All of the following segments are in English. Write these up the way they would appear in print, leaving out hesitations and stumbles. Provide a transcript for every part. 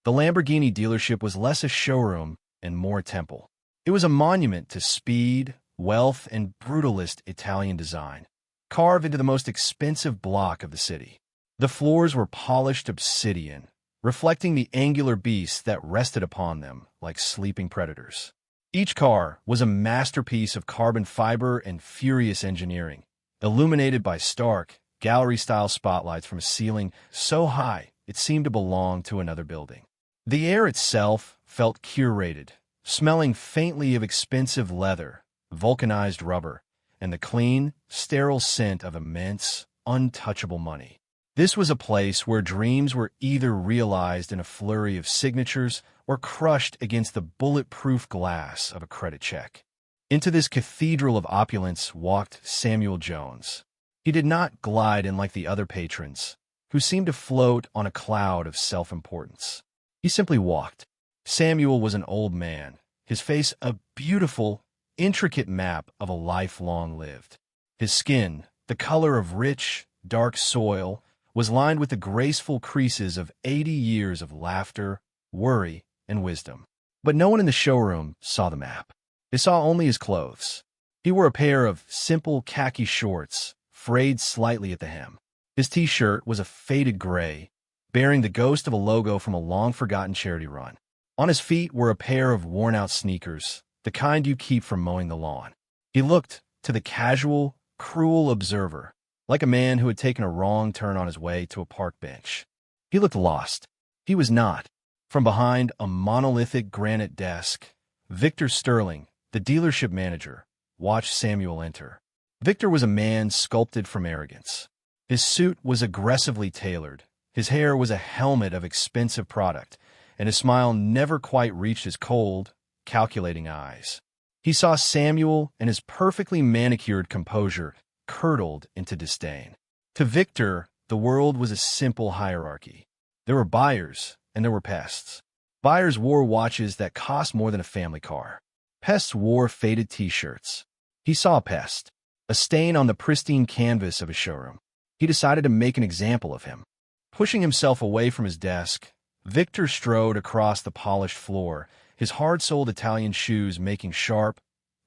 The Lamborghini dealership was less a showroom and more a temple. It was a monument to speed, wealth, and brutalist Italian design, carved into the most expensive block of the city. The floors were polished obsidian, reflecting the angular beasts that rested upon them like sleeping predators. Each car was a masterpiece of carbon fiber and furious engineering, illuminated by stark, gallery-style spotlights from a ceiling so high it seemed to belong to another building. The air itself felt curated, smelling faintly of expensive leather, vulcanized rubber, and the clean, sterile scent of immense, untouchable money. This was a place where dreams were either realized in a flurry of signatures or crushed against the bulletproof glass of a credit check. Into this cathedral of opulence walked Samuel Jones. He did not glide in like the other patrons, who seemed to float on a cloud of self-importance. He simply walked. Samuel was an old man, his face a beautiful, intricate map of a life long lived. His skin, the color of rich, dark soil, was lined with the graceful creases of 80 years of laughter, worry, and wisdom. But no one in the showroom saw the map. They saw only his clothes. He wore a pair of simple khaki shorts, frayed slightly at the hem. His t-shirt was a faded gray, bearing the ghost of a logo from a long-forgotten charity run. On his feet were a pair of worn-out sneakers, the kind you keep from mowing the lawn. He looked, to the casual, cruel observer, like a man who had taken a wrong turn on his way to a park bench. He looked lost. He was not. From behind a monolithic granite desk, Victor Sterling, the dealership manager, watched Samuel enter. Victor was a man sculpted from arrogance. His suit was aggressively tailored, his hair was a helmet of expensive product, and his smile never quite reached his cold, calculating eyes. He saw Samuel, and his perfectly manicured composure curdled into disdain. To Victor, the world was a simple hierarchy. There were buyers, and there were pests. Buyers wore watches that cost more than a family car. Pests wore faded t-shirts. He saw a pest, a stain on the pristine canvas of his showroom. He decided to make an example of him. Pushing himself away from his desk, Victor strode across the polished floor, his hard-soled Italian shoes making sharp,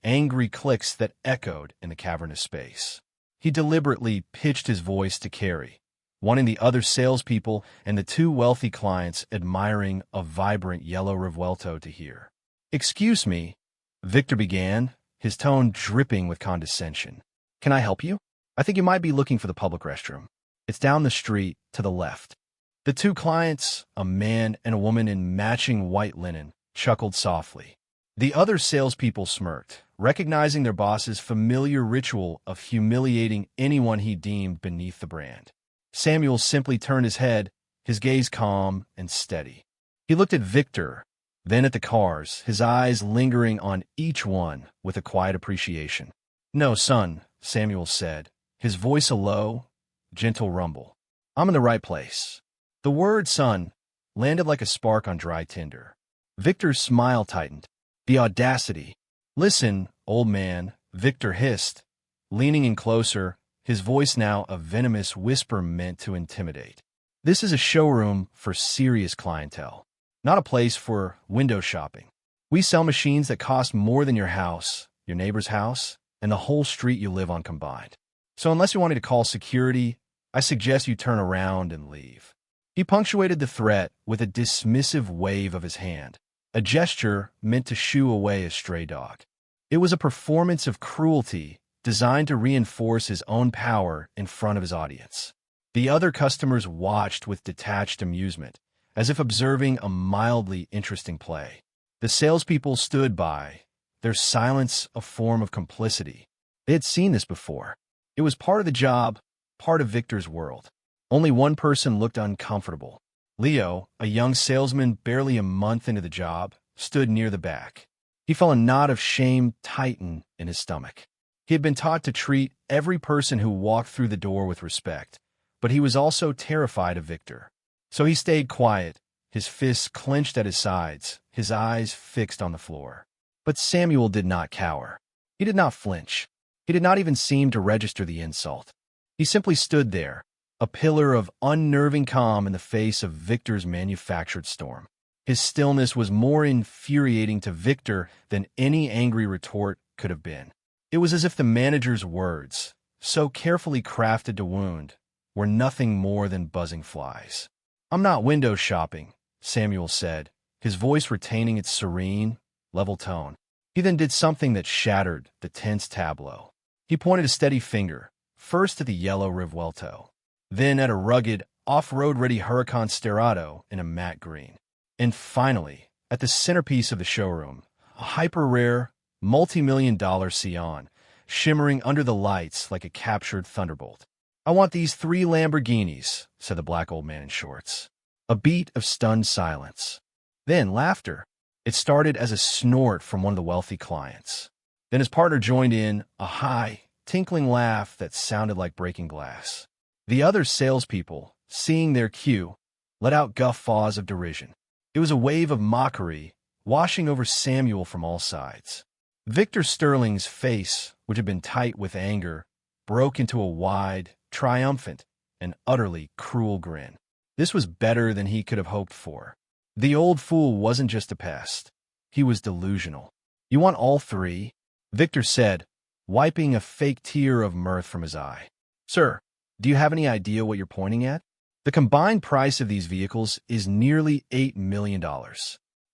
angry clicks that echoed in the cavernous space. He deliberately pitched his voice to Carrie, wanting the other salespeople and the two wealthy clients admiring a vibrant yellow Revuelto to hear. "Excuse me," Victor began, his tone dripping with condescension. "Can I help you? I think you might be looking for the public restroom. It's down the street, to the left." The two clients, a man and a woman in matching white linen, chuckled softly. The other salespeople smirked, recognizing their boss's familiar ritual of humiliating anyone he deemed beneath the brand. Samuel simply turned his head, his gaze calm and steady. He looked at Victor, then at the cars, his eyes lingering on each one with a quiet appreciation. "No, son," Samuel said, his voice a low, gentle rumble. "I'm in the right place." The word son landed like a spark on dry tinder. Victor's smile tightened. The audacity. "Listen, old man," Victor hissed, leaning in closer, his voice now a venomous whisper meant to intimidate. "This is a showroom for serious clientele, not a place for window shopping. We sell machines that cost more than your house, your neighbor's house, and the whole street you live on combined. So unless you wanted to call security, I suggest you turn around and leave." He punctuated the threat with a dismissive wave of his hand, a gesture meant to shoo away a stray dog. It was a performance of cruelty designed to reinforce his own power in front of his audience. The other customers watched with detached amusement, as if observing a mildly interesting play. The salespeople stood by, their silence a form of complicity. They had seen this before. It was part of the job, part of Victor's world. Only one person looked uncomfortable. Leo, a young salesman barely a month into the job, stood near the back. He felt a knot of shame tighten in his stomach. He had been taught to treat every person who walked through the door with respect, but he was also terrified of Victor. So he stayed quiet, his fists clenched at his sides, his eyes fixed on the floor. But Samuel did not cower. He did not flinch. He did not even seem to register the insult. He simply stood there, a pillar of unnerving calm in the face of Victor's manufactured storm. His stillness was more infuriating to Victor than any angry retort could have been. It was as if the manager's words, so carefully crafted to wound, were nothing more than buzzing flies. "I'm not window shopping," Samuel said, his voice retaining its serene, level tone. He then did something that shattered the tense tableau. He pointed a steady finger, first at the yellow Rivuelto, then at a rugged, off-road-ready Huracan Sterrato in a matte green, and finally, at the centerpiece of the showroom, a hyper-rare, multi-million-dollar Scion, shimmering under the lights like a captured thunderbolt. "I want these 3 Lamborghinis," said the black old man in shorts. A beat of stunned silence. Then laughter. It started as a snort from one of the wealthy clients. Then his partner joined in, a high, tinkling laugh that sounded like breaking glass. The other salespeople, seeing their cue, let out guffaws of derision. It was a wave of mockery, washing over Samuel from all sides. Victor Sterling's face, which had been tight with anger, broke into a wide, triumphant, and utterly cruel grin. This was better than he could have hoped for. The old fool wasn't just a pest. He was delusional. "You want all 3? Victor said, wiping a fake tear of mirth from his eye. "Sir, do you have any idea what you're pointing at? The combined price of these vehicles is nearly $8 million.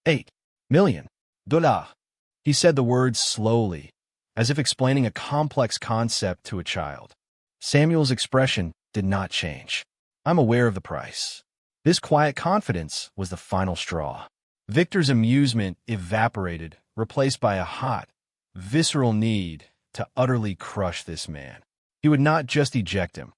$8 million. He said the words slowly, as if explaining a complex concept to a child. Samuel's expression did not change. "I'm aware of the price." This quiet confidence was the final straw. Victor's amusement evaporated, replaced by a hot, visceral need to utterly crush this man. He would not just eject him.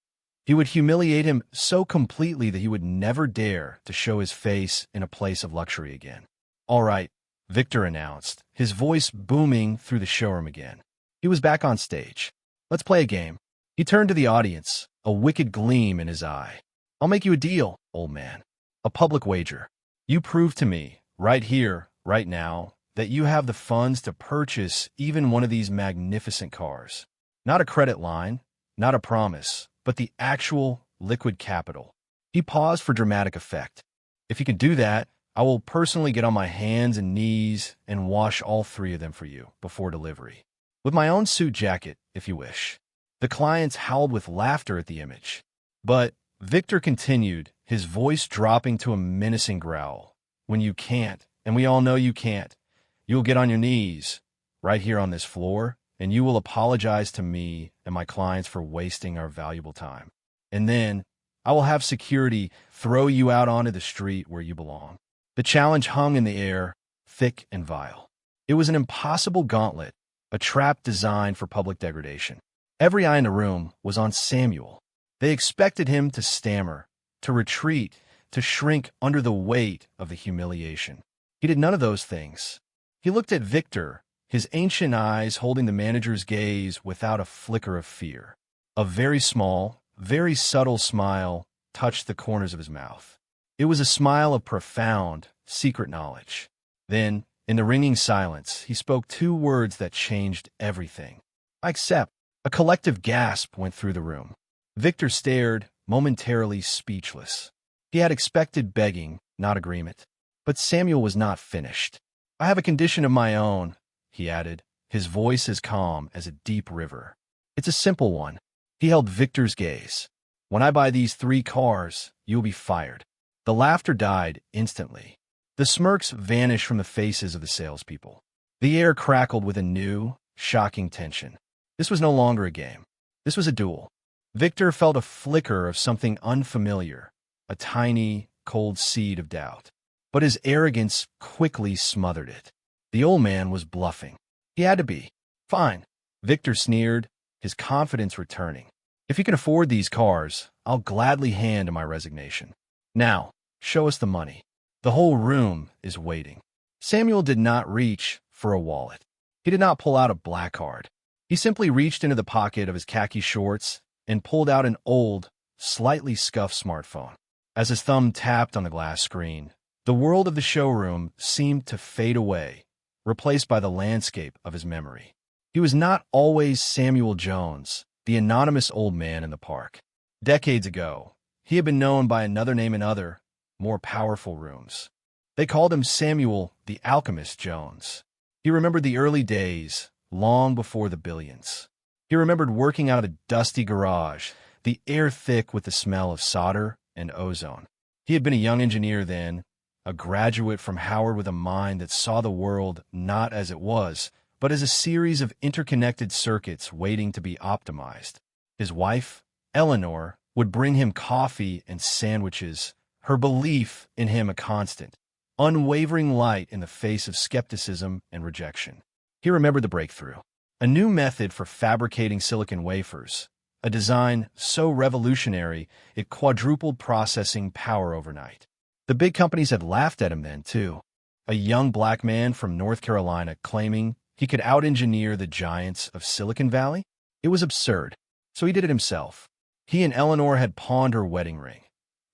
He would humiliate him so completely that he would never dare to show his face in a place of luxury again. "All right," Victor announced, his voice booming through the showroom again. He was back on stage. "Let's play a game." He turned to the audience, a wicked gleam in his eye. "I'll make you a deal, old man. A public wager. You prove to me, right here, right now, that you have the funds to purchase even one of these magnificent cars. Not a credit line, not a promise, but the actual liquid capital." He paused for dramatic effect. "If you can do that, I will personally get on my hands and knees and wash all 3 of them for you before delivery. With my own suit jacket, if you wish." The clients howled with laughter at the image. But Victor continued, his voice dropping to a menacing growl. "When you can't, and we all know you can't, you'll get on your knees, right here on this floor, and you will apologize to me and my clients for wasting our valuable time. And then I will have security throw you out onto the street where you belong." The challenge hung in the air, thick and vile. It was an impossible gauntlet, a trap designed for public degradation. Every eye in the room was on Samuel. They expected him to stammer, to retreat, to shrink under the weight of the humiliation. He did none of those things. He looked at Victor, his ancient eyes holding the manager's gaze without a flicker of fear. A very small, very subtle smile touched the corners of his mouth. It was a smile of profound, secret knowledge. Then, in the ringing silence, he spoke 2 words that changed everything. "I accept." A collective gasp went through the room. Victor stared, momentarily speechless. He had expected begging, not agreement. But Samuel was not finished. "I have a condition of my own," he added, his voice as calm as a deep river. "It's a simple one." He held Victor's gaze. "When I buy these 3 cars, you will be fired." The laughter died instantly. The smirks vanished from the faces of the salespeople. The air crackled with a new, shocking tension. This was no longer a game. This was a duel. Victor felt a flicker of something unfamiliar, a tiny, cold seed of doubt. But his arrogance quickly smothered it. The old man was bluffing. He had to be. "Fine," Victor sneered, his confidence returning. "If you can afford these cars, I'll gladly hand in my resignation. Now, show us the money. The whole room is waiting." Samuel did not reach for a wallet. He did not pull out a black card. He simply reached into the pocket of his khaki shorts and pulled out an old, slightly scuffed smartphone. As his thumb tapped on the glass screen, the world of the showroom seemed to fade away, replaced by the landscape of his memory. He was not always Samuel Jones, the anonymous old man in the park. Decades ago, he had been known by another name in other, more powerful rooms. They called him Samuel the Alchemist Jones. He remembered the early days, long before the billions. He remembered working out of a dusty garage, the air thick with the smell of solder and ozone. He had been a young engineer then, a graduate from Howard with a mind that saw the world not as it was, but as a series of interconnected circuits waiting to be optimized. His wife, Eleanor, would bring him coffee and sandwiches, her belief in him a constant, unwavering light in the face of skepticism and rejection. He remembered the breakthrough, a new method for fabricating silicon wafers, a design so revolutionary it quadrupled processing power overnight. The big companies had laughed at him then, too. A young black man from North Carolina claiming he could out-engineer the giants of Silicon Valley? It was absurd, so he did it himself. He and Eleanor had pawned her wedding ring,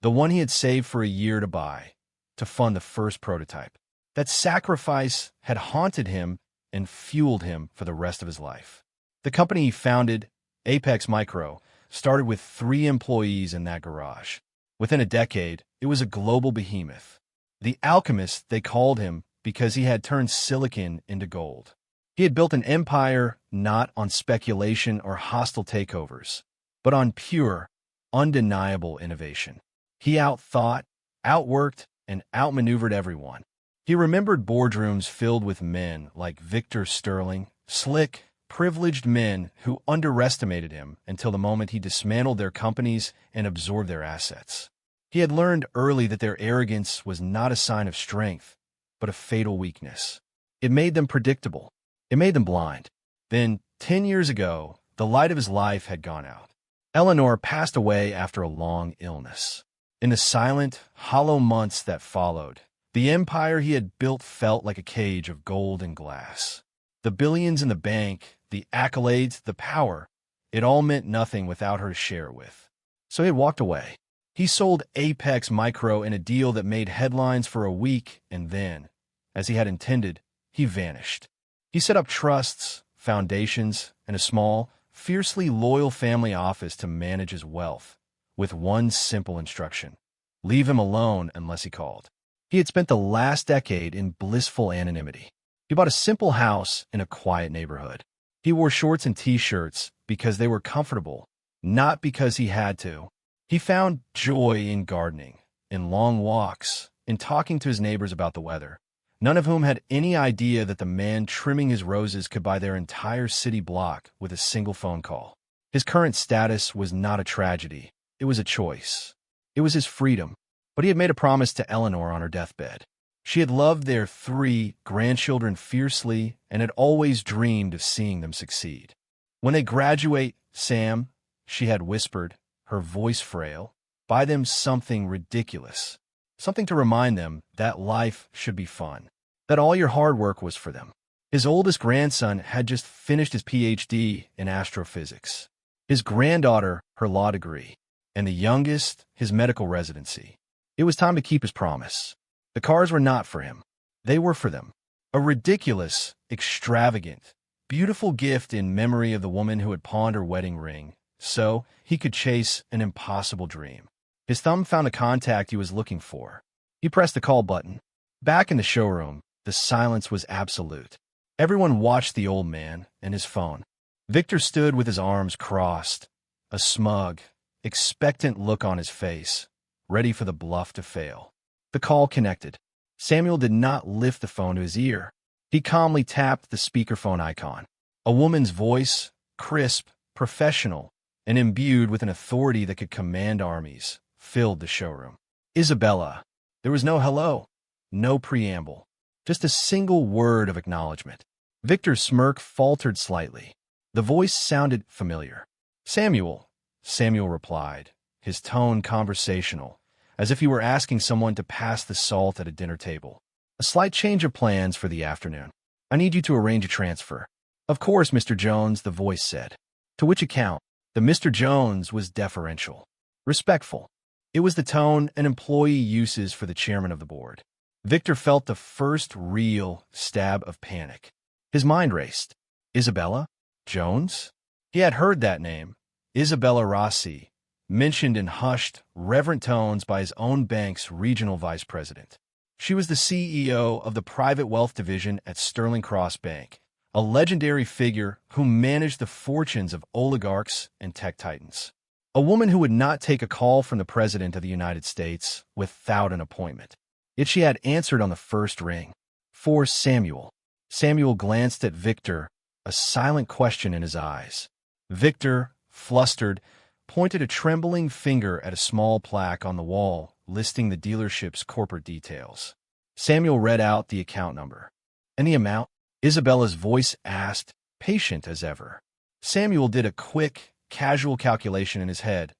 the one he had saved for a year to buy, to fund the first prototype. That sacrifice had haunted him and fueled him for the rest of his life. The company he founded, Apex Micro, started with 3 employees in that garage. Within a decade, it was a global behemoth. The alchemist, they called him because he had turned silicon into gold. He had built an empire not on speculation or hostile takeovers, but on pure, undeniable innovation. He outthought, outworked, and outmaneuvered everyone. He remembered boardrooms filled with men like Victor Sterling, slick, privileged men who underestimated him until the moment he dismantled their companies and absorbed their assets. He had learned early that their arrogance was not a sign of strength, but a fatal weakness. It made them predictable. It made them blind. Then, 10 years ago, the light of his life had gone out. Eleanor passed away after a long illness. In the silent, hollow months that followed, the empire he had built felt like a cage of gold and glass. The billions in the bank, the accolades, the power, it all meant nothing without her to share it with. So he had walked away. He sold Apex Micro in a deal that made headlines for a week, and then, as he had intended, he vanished. He set up trusts, foundations, and a small, fiercely loyal family office to manage his wealth, with one simple instruction: leave him alone unless he called. He had spent the last decade in blissful anonymity. He bought a simple house in a quiet neighborhood. He wore shorts and t-shirts because they were comfortable, not because he had to. He found joy in gardening, in long walks, in talking to his neighbors about the weather, none of whom had any idea that the man trimming his roses could buy their entire city block with a single phone call. His current status was not a tragedy. It was a choice. It was his freedom. But he had made a promise to Eleanor on her deathbed. She had loved their 3 grandchildren fiercely and had always dreamed of seeing them succeed. When they graduate, Sam, she had whispered, her voice frail, buy them something ridiculous, something to remind them that life should be fun, that all your hard work was for them. His oldest grandson had just finished his PhD in astrophysics, his granddaughter her law degree, and the youngest his medical residency. It was time to keep his promise. The cars were not for him. They were for them. A ridiculous, extravagant, beautiful gift in memory of the woman who had pawned her wedding ring, so he could chase an impossible dream. His thumb found a contact he was looking for. He pressed the call button. Back in the showroom, the silence was absolute. Everyone watched the old man and his phone. Victor stood with his arms crossed, a smug, expectant look on his face, ready for the bluff to fail. The call connected. Samuel did not lift the phone to his ear. He calmly tapped the speakerphone icon. A woman's voice, crisp, professional, and imbued with an authority that could command armies, filled the showroom. Isabella. There was no hello, no preamble, just a single word of acknowledgement. Victor's smirk faltered slightly. The voice sounded familiar. Samuel, Samuel replied, his tone conversational, as if he were asking someone to pass the salt at a dinner table. A slight change of plans for the afternoon. I need you to arrange a transfer. Of course, Mr. Jones, the voice said. To which account? The Mr. Jones was deferential, respectful. It was the tone an employee uses for the chairman of the board. Victor felt the first real stab of panic. His mind raced. Isabella? Jones? He had heard that name, Isabella Rossi, mentioned in hushed, reverent tones by his own bank's regional vice president. She was the CEO of the private wealth division at Sterling Cross Bank, a legendary figure who managed the fortunes of oligarchs and tech titans. A woman who would not take a call from the President of the United States without an appointment. Yet she had answered on the first ring. For Samuel. Samuel glanced at Victor, a silent question in his eyes. Victor, flustered, pointed a trembling finger at a small plaque on the wall listing the dealership's corporate details. Samuel read out the account number. And the amount? Isabella's voice asked, patient as ever. Samuel did a quick, casual calculation in his head,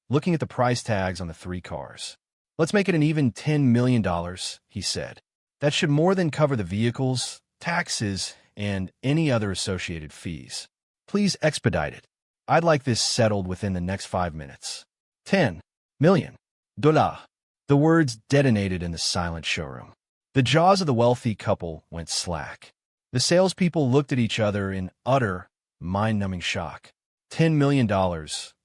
looking at the price tags on the 3 cars. Let's make it an even $10 million, he said. That should more than cover the vehicles, taxes, and any other associated fees. Please expedite it. I'd like this settled within the next 5 minutes. $10 million. The words detonated in the silent showroom. The jaws of the wealthy couple went slack. The salespeople looked at each other in utter, mind-numbing shock. $10 million,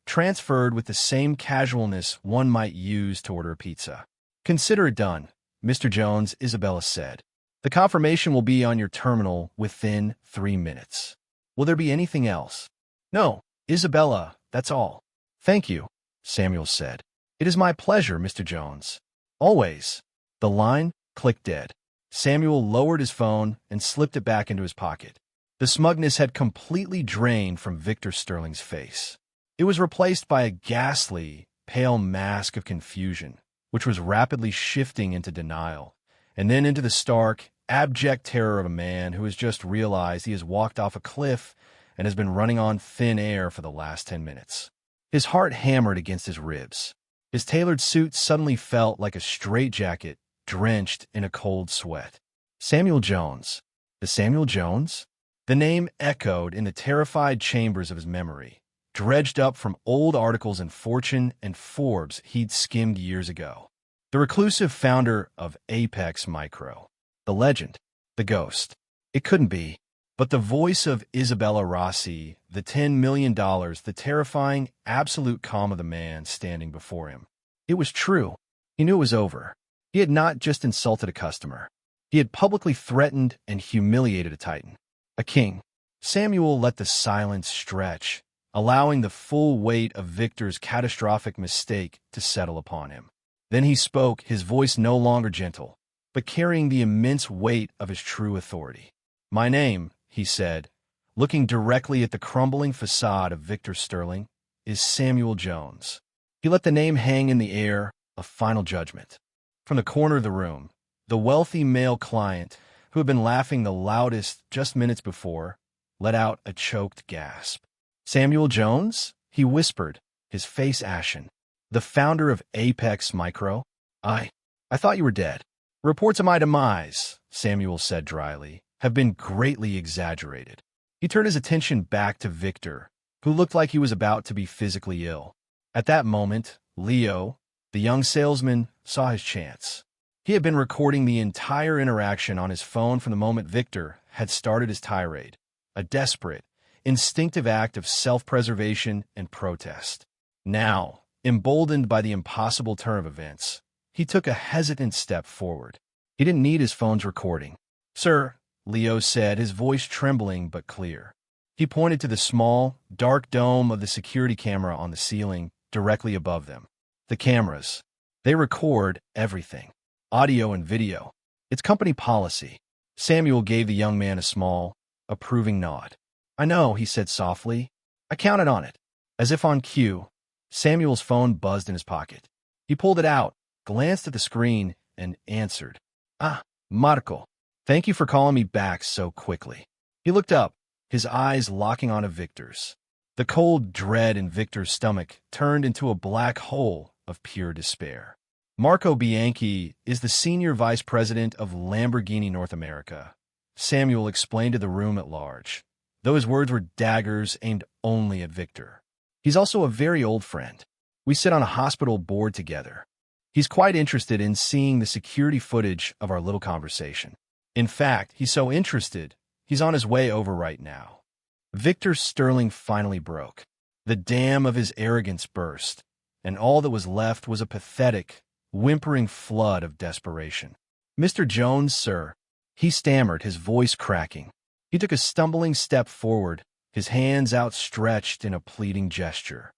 transferred with the same casualness one might use to order a pizza. Consider it done, Mr. Jones, Isabella said. The confirmation will be on your terminal within 3 minutes. Will there be anything else? No, Isabella, that's all. Thank you, Samuel said. It is my pleasure, Mr. Jones. Always. The line clicked dead. Samuel lowered his phone and slipped it back into his pocket. The smugness had completely drained from Victor Sterling's face. It was replaced by a ghastly, pale mask of confusion, which was rapidly shifting into denial, and then into the stark, abject terror of a man who has just realized he has walked off a cliff and has been running on thin air for the last 10 minutes. His heart hammered against his ribs. His tailored suit suddenly felt like a straitjacket drenched in a cold sweat. Samuel Jones. The Samuel Jones? The name echoed in the terrified chambers of his memory, dredged up from old articles in Fortune and Forbes he'd skimmed years ago. The reclusive founder of Apex Micro. The legend. The ghost. It couldn't be. But the voice of Isabella Rossi, the $10 million, the terrifying, absolute calm of the man standing before him. It was true. He knew it was over. He had not just insulted a customer. He had publicly threatened and humiliated a titan. A king. Samuel let the silence stretch, allowing the full weight of Victor's catastrophic mistake to settle upon him. Then he spoke, his voice no longer gentle, but carrying the immense weight of his true authority. My name, he said, looking directly at the crumbling facade of Victor Sterling, is Samuel Jones. He let the name hang in the air, a final judgment. From the corner of the room, the wealthy male client, who had been laughing the loudest just minutes before, let out a choked gasp. Samuel Jones? He whispered, his face ashen. The founder of Apex Micro? I thought you were dead. Reports of my demise, Samuel said dryly, have been greatly exaggerated. He turned his attention back to Victor, who looked like he was about to be physically ill. At that moment, Leo, the young salesman, saw his chance. He had been recording the entire interaction on his phone from the moment Victor had started his tirade, a desperate, instinctive act of self-preservation and protest. Now, emboldened by the impossible turn of events, he took a hesitant step forward. He didn't need his phone's recording. Sir, Leo said, his voice trembling but clear. He pointed to the small, dark dome of the security camera on the ceiling directly above them. The cameras. They record everything. Audio and video. It's company policy. Samuel gave the young man a small, approving nod. I know, he said softly. I counted on it. As if on cue, Samuel's phone buzzed in his pocket. He pulled it out, glanced at the screen, and answered. Ah, Marco. Thank you for calling me back so quickly. He looked up, his eyes locking onto Victor's. The cold dread in Victor's stomach turned into a black hole of pure despair. Marco Bianchi is the senior vice president of Lamborghini North America, Samuel explained to the room at large, though his words were daggers aimed only at Victor. He's also a very old friend. We sit on a hospital board together. He's quite interested in seeing the security footage of our little conversation. In fact, he's so interested, he's on his way over right now. Victor Sterling finally broke. The dam of his arrogance burst, and all that was left was a pathetic, whimpering flood of desperation. Mr. Jones, sir, he stammered, his voice cracking. He took a stumbling step forward, his hands outstretched in a pleading gesture.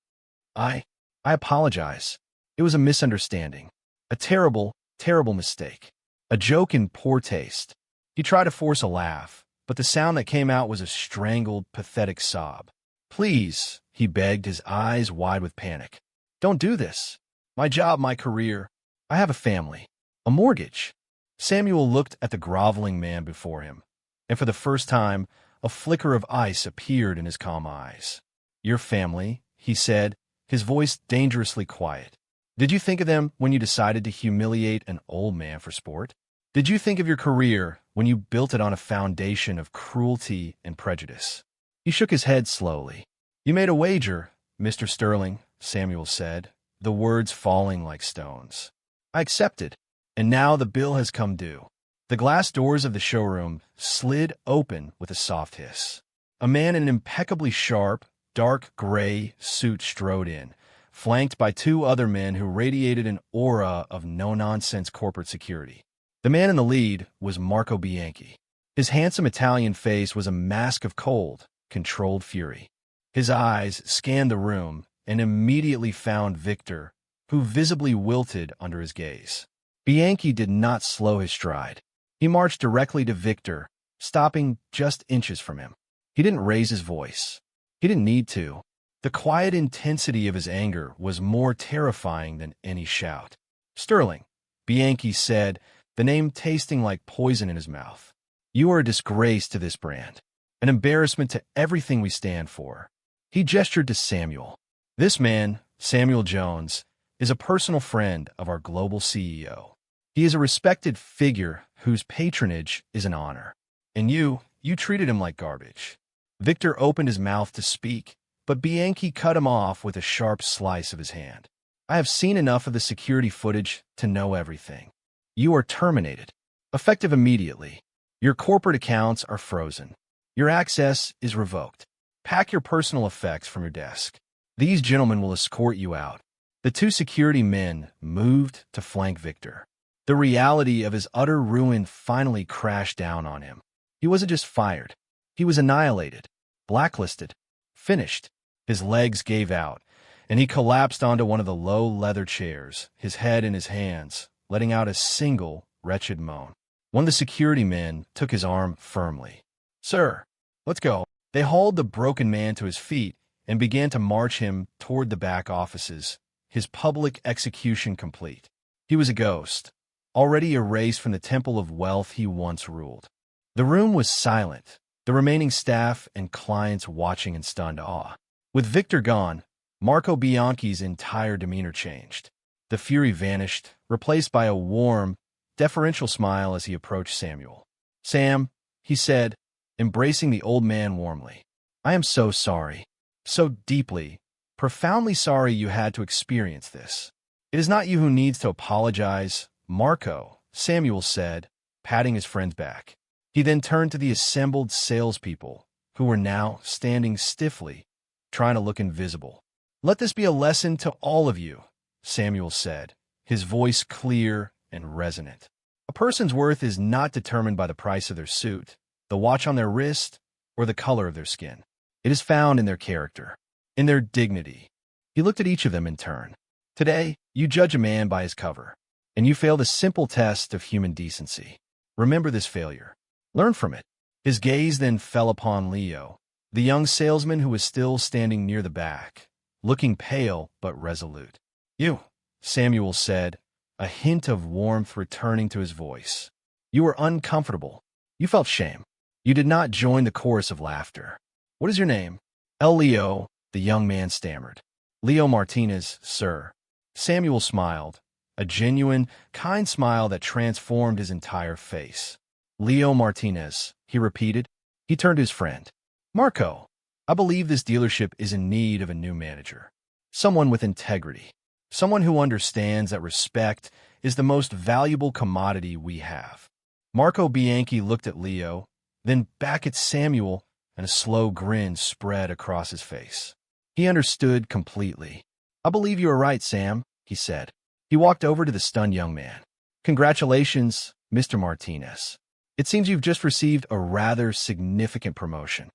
I apologize. It was a misunderstanding. A terrible, terrible mistake. A joke in poor taste. He tried to force a laugh, but the sound that came out was a strangled, pathetic sob. Please, he begged, his eyes wide with panic. Don't do this. My job, my career. I have a family. A mortgage. Samuel looked at the groveling man before him, and for the first time, a flicker of ice appeared in his calm eyes. Your family, he said, his voice dangerously quiet. Did you think of them when you decided to humiliate an old man for sport? Did you think of your career when you built it on a foundation of cruelty and prejudice? He shook his head slowly. You made a wager, Mr. Sterling, Samuel said, the words falling like stones. I accepted, and now the bill has come due. The glass doors of the showroom slid open with a soft hiss. A man in an impeccably sharp, dark gray suit strode in, flanked by two other men who radiated an aura of no-nonsense corporate security. The man in the lead was Marco Bianchi. His handsome Italian face was a mask of cold, controlled fury. His eyes scanned the room and immediately found Victor, who visibly wilted under his gaze. Bianchi did not slow his stride. He marched directly to Victor, stopping just inches from him. He didn't raise his voice. He didn't need to. The quiet intensity of his anger was more terrifying than any shout. Sterling, Bianchi said, the name tasting like poison in his mouth. You are a disgrace to this brand, an embarrassment to everything we stand for. He gestured to Samuel. This man, Samuel Jones, is a personal friend of our global CEO. He is a respected figure whose patronage is an honor. And you treated him like garbage. Victor opened his mouth to speak, but Bianchi cut him off with a sharp slice of his hand. I have seen enough of the security footage to know everything. You are terminated, effective immediately. Your corporate accounts are frozen. Your access is revoked. Pack your personal effects from your desk. These gentlemen will escort you out. The two security men moved to flank Victor. The reality of his utter ruin finally crashed down on him. He wasn't just fired. He was annihilated, blacklisted, finished. His legs gave out, and he collapsed onto one of the low leather chairs, his head in his hands, letting out a single, wretched moan. One of the security men took his arm firmly. Sir, let's go. They hauled the broken man to his feet and began to march him toward the back offices, his public execution complete. He was a ghost, already erased from the temple of wealth he once ruled. The room was silent, the remaining staff and clients watching in stunned awe. With Victor gone, Marco Bianchi's entire demeanor changed. The fury vanished, replaced by a warm, deferential smile as he approached Samuel. Sam, he said, embracing the old man warmly. I am so sorry, so deeply, profoundly sorry you had to experience this. It is not you who needs to apologize, Marco, Samuel said, patting his friend's back. He then turned to the assembled salespeople, who were now standing stiffly, trying to look invisible. Let this be a lesson to all of you, Samuel said, his voice clear and resonant. A person's worth is not determined by the price of their suit, the watch on their wrist, or the color of their skin. It is found in their character, in their dignity. He looked at each of them in turn. Today, you judge a man by his cover, and you fail the simple test of human decency. Remember this failure. Learn from it. His gaze then fell upon Leo, the young salesman who was still standing near the back, looking pale but resolute. You, Samuel said, a hint of warmth returning to his voice. You were uncomfortable. You felt shame. You did not join the chorus of laughter. What is your name? Leo, the young man stammered. Leo Martinez, sir. Samuel smiled, a genuine, kind smile that transformed his entire face. Leo Martinez, he repeated. He turned to his friend. Marco, I believe this dealership is in need of a new manager. Someone with integrity. Someone who understands that respect is the most valuable commodity we have. Marco Bianchi looked at Leo, then back at Samuel, and a slow grin spread across his face. He understood completely. I believe you are right, Sam, he said. He walked over to the stunned young man. Congratulations, Mr. Martinez. It seems you've just received a rather significant promotion.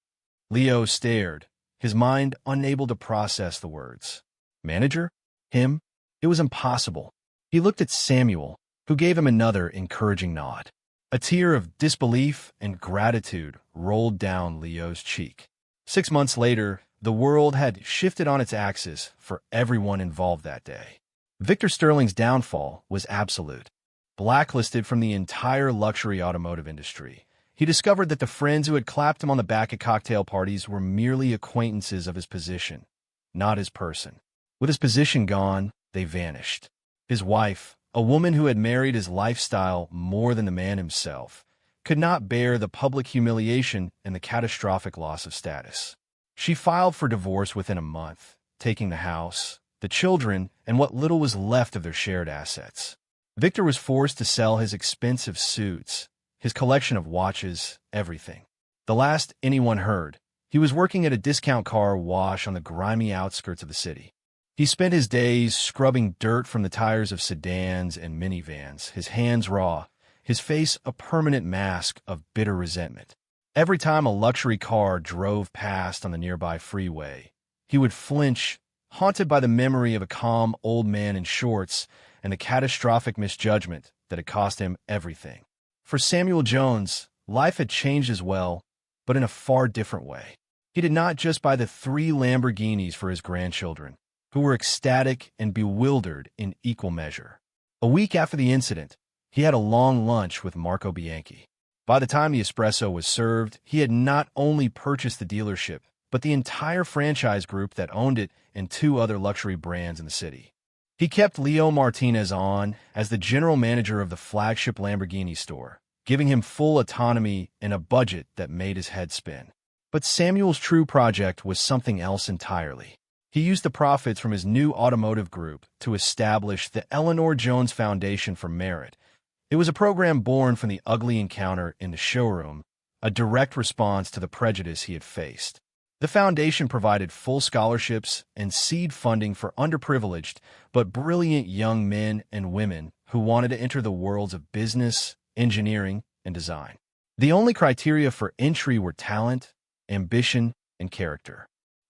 Leo stared, his mind unable to process the words. Manager? Him? It was impossible. He looked at Samuel, who gave him another encouraging nod. A tear of disbelief and gratitude rolled down Leo's cheek. 6 months later, the world had shifted on its axis for everyone involved that day. Victor Sterling's downfall was absolute. Blacklisted from the entire luxury automotive industry, he discovered that the friends who had clapped him on the back at cocktail parties were merely acquaintances of his position, not his person. With his position gone, they vanished. His wife, a woman who had married his lifestyle more than the man himself, could not bear the public humiliation and the catastrophic loss of status. She filed for divorce within a month, taking the house, the children, and what little was left of their shared assets. Victor was forced to sell his expensive suits, his collection of watches, everything. The last anyone heard, he was working at a discount car wash on the grimy outskirts of the city. He spent his days scrubbing dirt from the tires of sedans and minivans, his hands raw, his face a permanent mask of bitter resentment. Every time a luxury car drove past on the nearby freeway, he would flinch, haunted by the memory of a calm old man in shorts and the catastrophic misjudgment that had cost him everything. For Samuel Jones, life had changed as well, but in a far different way. He did not just buy the 3 Lamborghinis for his grandchildren, who were ecstatic and bewildered in equal measure. A week after the incident, he had a long lunch with Marco Bianchi. By the time the espresso was served, he had not only purchased the dealership, but the entire franchise group that owned it and 2 other luxury brands in the city. He kept Leo Martinez on as the general manager of the flagship Lamborghini store, giving him full autonomy and a budget that made his head spin. But Samuel's true project was something else entirely. He used the profits from his new automotive group to establish the Eleanor Jones Foundation for Merit. It was a program born from the ugly encounter in the showroom, a direct response to the prejudice he had faced. The foundation provided full scholarships and seed funding for underprivileged but brilliant young men and women who wanted to enter the worlds of business, engineering, and design. The only criteria for entry were talent, ambition, and character.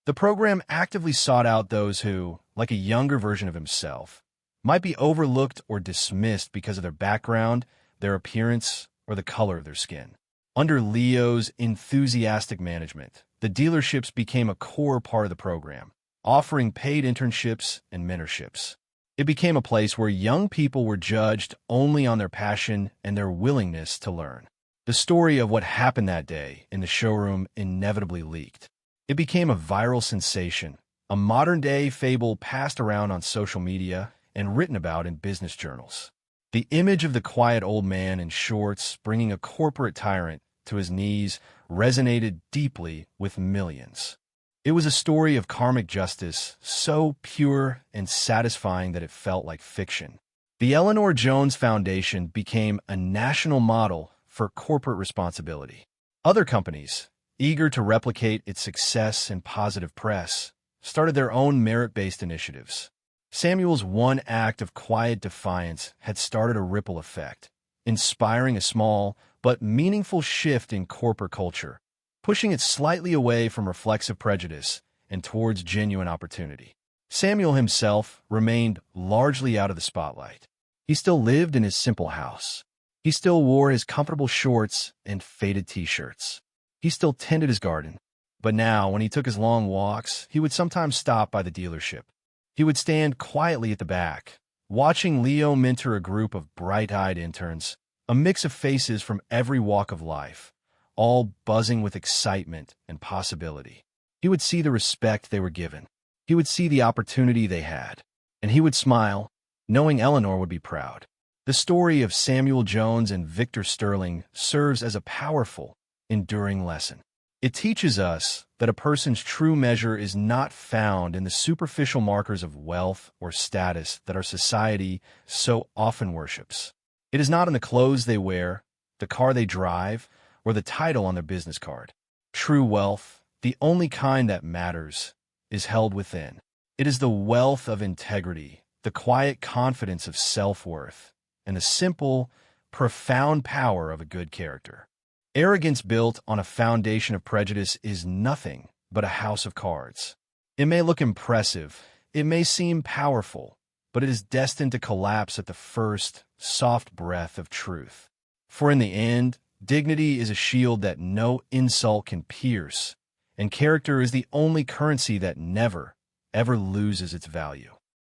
The program actively sought out those who, like a younger version of himself, might be overlooked or dismissed because of their background, their appearance, or the color of their skin. Under Leo's enthusiastic management, the dealerships became a core part of the program, offering paid internships and mentorships. It became a place where young people were judged only on their passion and their willingness to learn. The story of what happened that day in the showroom inevitably leaked. It became a viral sensation, a modern-day fable passed around on social media and written about in business journals. The image of the quiet old man in shorts bringing a corporate tyrant to his knees resonated deeply with millions. It was a story of karmic justice, so pure and satisfying that it felt like fiction. The Eleanor Jones Foundation became a national model for corporate responsibility. Other companies, eager to replicate its success and positive press, started their own merit-based initiatives. Samuel's one act of quiet defiance had started a ripple effect, inspiring a small but meaningful shift in corporate culture, pushing it slightly away from reflexive prejudice and towards genuine opportunity. Samuel himself remained largely out of the spotlight. He still lived in his simple house. He still wore his comfortable shorts and faded t-shirts. He still tended his garden. But now, when he took his long walks, he would sometimes stop by the dealership. He would stand quietly at the back, watching Leo mentor a group of bright-eyed interns, a mix of faces from every walk of life, all buzzing with excitement and possibility. He would see the respect they were given. He would see the opportunity they had. And he would smile, knowing Eleanor would be proud. The story of Samuel Jones and Victor Sterling serves as a powerful, enduring lesson. It teaches us that a person's true measure is not found in the superficial markers of wealth or status that our society so often worships. It is not in the clothes they wear, the car they drive, or the title on their business card. True wealth, the only kind that matters, is held within. It is the wealth of integrity, the quiet confidence of self-worth, and the simple, profound power of a good character. Arrogance built on a foundation of prejudice is nothing but a house of cards. It may look impressive, it may seem powerful, but it is destined to collapse at the first soft breath of truth. For in the end, dignity is a shield that no insult can pierce, and character is the only currency that never, ever loses its value.